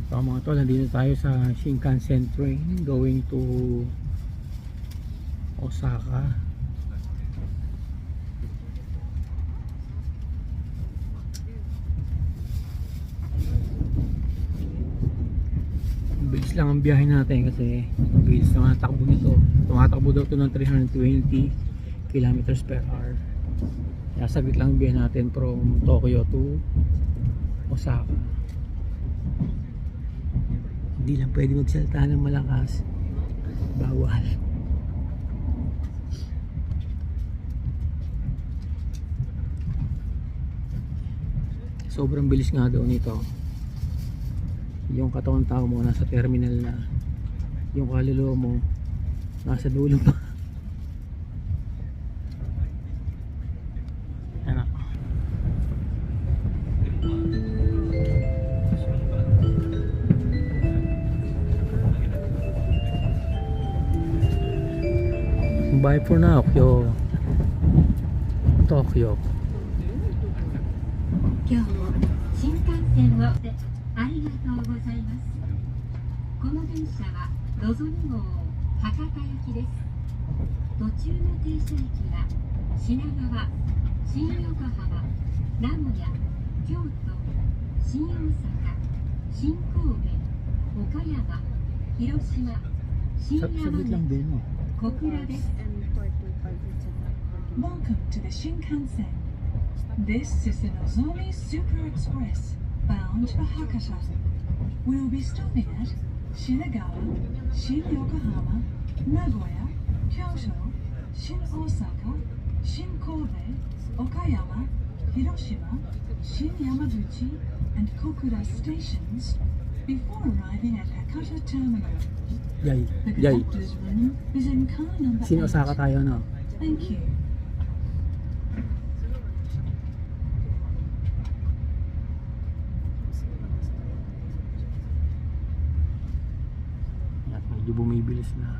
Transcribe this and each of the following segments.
So mga tol, nandito tayo sa Shinkansen train going to Osaka. Bilis lang ang biyahe natin kasi bilis na takbo nito. Tumatakbo daw ito ng 320 kilometers per hour. Kaya saglit lang ang biyahe natin from Tokyo to Osaka. Hindi lang pwede magsalita ng malakas, bawal. Sobrang bilis nga daw nito. Yung katawan tao mo nasa terminal na, yung kaluluwa mo nasa dulo pa. Ano? Bye for now, Tokyo. 今日も新幹線をありがとうございます。この電車はのぞみ号博多行きです。途中の停車駅は品川、新横浜、名古屋、京都、新大阪、新神戸、岡山、広島、新山口、小倉です。 Welcome to the Shinkansen. This is the Nozomi Super Express, bound for Hakata. We will be stopping at Shinagawa, Shin Yokohama, Nagoya, Kyoto, Shin Osaka, Shin Kobe, Okayama, Hiroshima, Shin Yamaguchi, and Kokura stations before arriving at Hakata Terminal. Yay, The yay. conductor's room is in car number 8. Osaka tayo, no? Thank you. At medyo bumibilis na.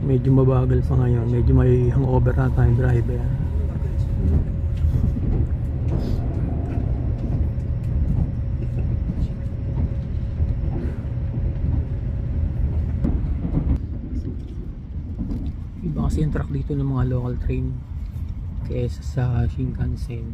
Medyo mabagal pa ngayon. Medyo may hangover na tayong driver. Iba kasi yung truck dito ng mga local train kaysa sa Shinkansen.